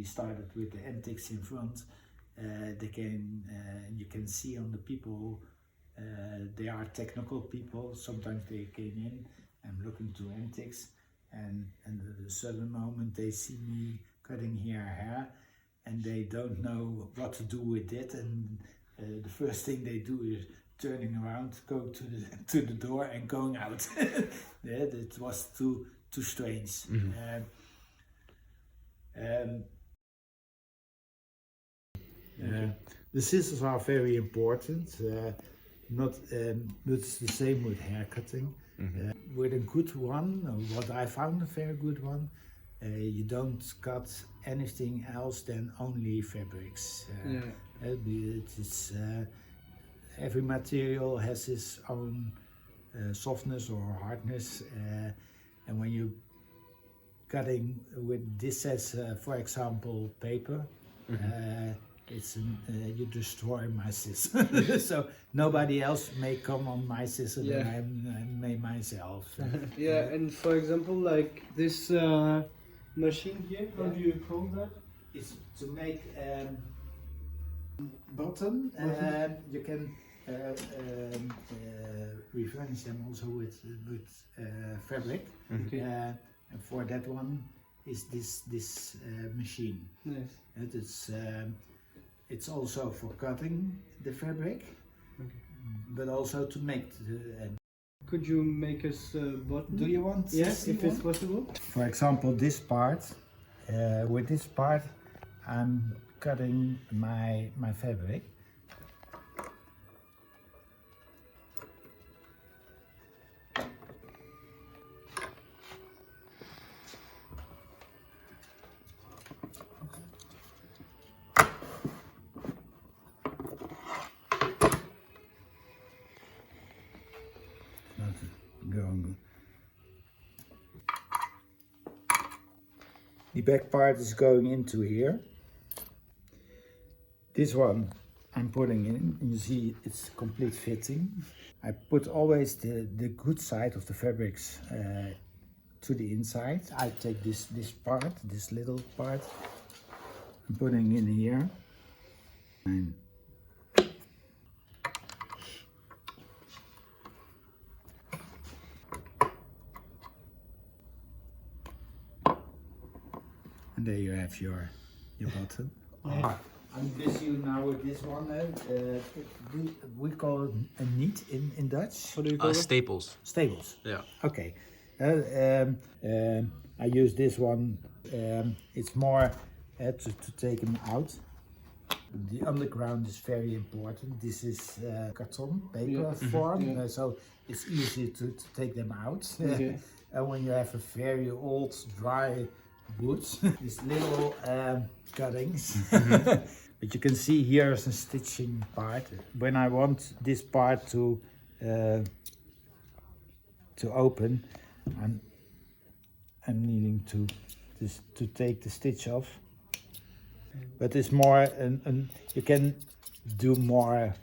we started with the antics in front. You can see on the people, they are technical people. Sometimes they came in and looking to antics, and at a certain moment they see me cutting hair, and they don't know what to do with it, and the first thing they do is turning around, go to the door and going out. It was too strange. The scissors are very important. It's the same with hair cutting. With a good one, or what I found a very good one, you don't cut anything else than only fabrics. Every material has its own softness or hardness, and when you cutting with this as, for example, paper, you destroy my scissor. So nobody else may come on my scissor than I made myself. And for example, like this machine here, how do you call that? It's to make button. You can refurnish them also with fabric. And for that one is this machine. Nice. It's also for cutting the fabric, but also to make Could you make us a button? Do you want? Yes, if it's possible. For example, this part. With this part, I'm cutting my fabric. Going. The back part is going into here. This one I'm putting in, and you see it's complete fitting. I put always the good side of the fabrics to the inside. I take this part, this little part, I'm putting in here. And there you have your button. I'm busy now with this one. We call it a neat in Dutch. What do you call it? Staples. Staples. Yeah. Okay. I use this one. It's more to take them out. The underground is very important. This is carton, paper form, so it's easy to take them out. And when you have a very old, dry wood, these little cuttings. But you can see here is a stitching part. When I want this part to open, I'm needing to take the stitch off. But it's more, and you can do more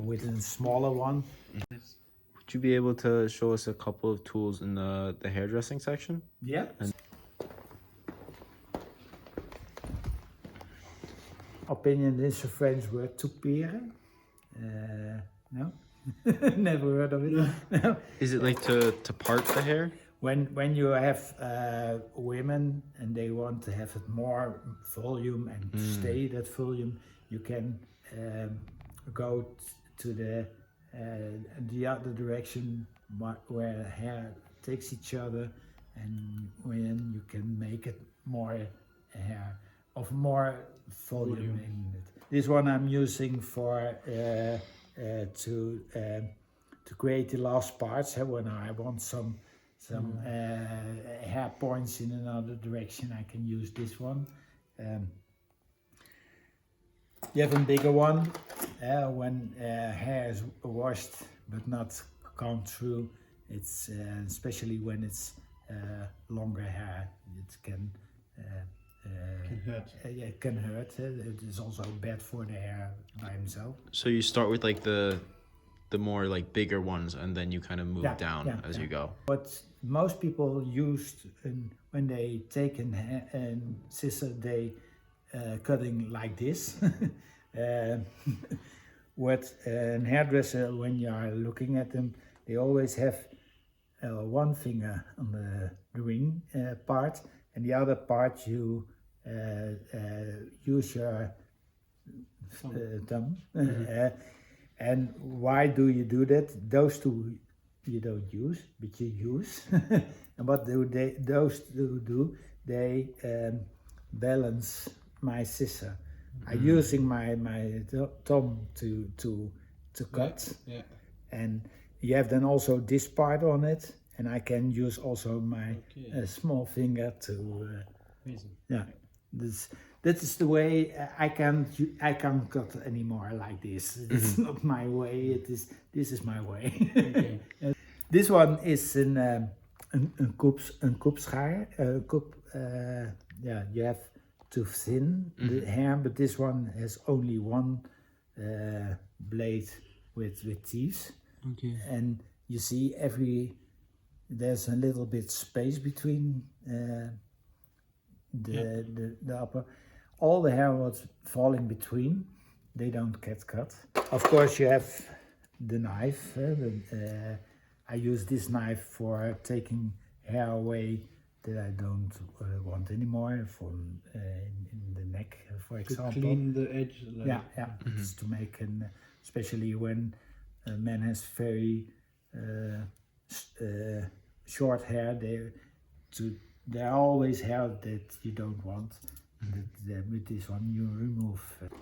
with a smaller one. Would you be able to show us a couple of tools in the hairdressing section? Yeah. Opinion is a French word, touperen. No? Never heard of it. No. Is it like to part the hair? When you have women and they want to have it more volume and stay that volume, you can go to the other direction where hair takes each other, and when you can make it more hair of more volume in it. This one I'm using for to create the last parts. When I want some hair points in another direction, I can use this one. You have a bigger one when hair is washed but not come through. It's especially when it's longer hair, it can hurt. It can hurt. It is also bad for the hair by himself. So you start with like the more like bigger ones, and then you kind of move down as you go. But most people used when they take a scissor, they cutting like this. uh, what a hairdresser, when you are looking at them, they always have one finger on the ring part, and the other part you use your thumb. And why do you do that? Those two you don't use, but you use. And what do they? Those two do. They balance my scissor. I'm using my thumb to cut. Yeah. And you have then also this part on it, and I can use also my small finger to. Amazing. Yeah, that is the way I can't cut anymore like this. It's not my way. This is my way. Okay. This one is een koepschaar. Yeah, you have to thin the hair, but this one has only one blade with teeth. Okay. And you see there's a little bit space between the upper. All the hair was falling between. They don't get cut. Of course, you have the knife. I use this knife for taking hair away that I don't want anymore, from in the neck, for example. To clean the edge. Like. Yeah. It's to make especially when a man has very short hair, there are always hair that you don't want. With this one you remove.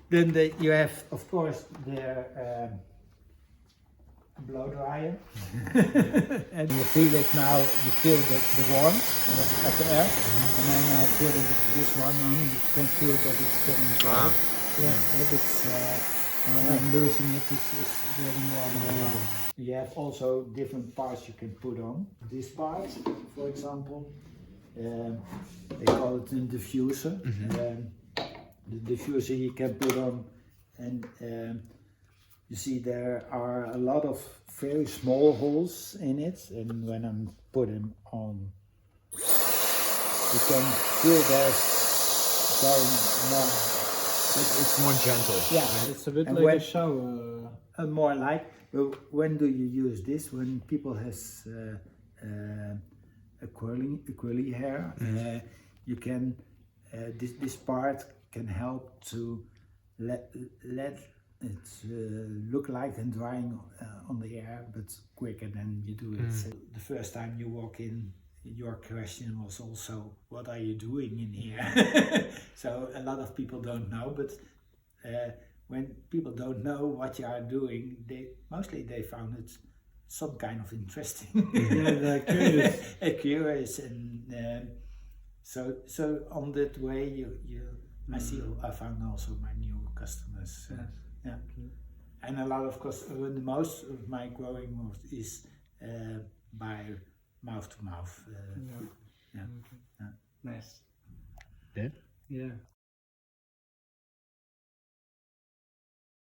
Then you have, of course, the blow dryer. And you feel it now, you feel the warmth of the air. And then I put this one on, you can feel that it's getting dry. If it's, when I'm losing it, it's getting warmer. You have also different parts you can put on. This part, for example, they call it a diffuser. The diffuser you can put on, and you see there are a lot of very small holes in it, and when I'm putting on, you can feel there's going more. It's more gentle. Yeah, It's a bit like a shower. More like. When do you use this? When people has a curly hair, you can this part can help to let it look like and drying on the air, but quicker than you do it. The first time you walk in, your question was also, what are you doing in here? So a lot of people don't know, but when people don't know what you are doing, they found it some kind of interesting. They're curious. Curious, and so on that way I found also my new customers. Yeah. And a lot of the most of my growing is by mouth to mouth. Nice. Yeah. Yeah.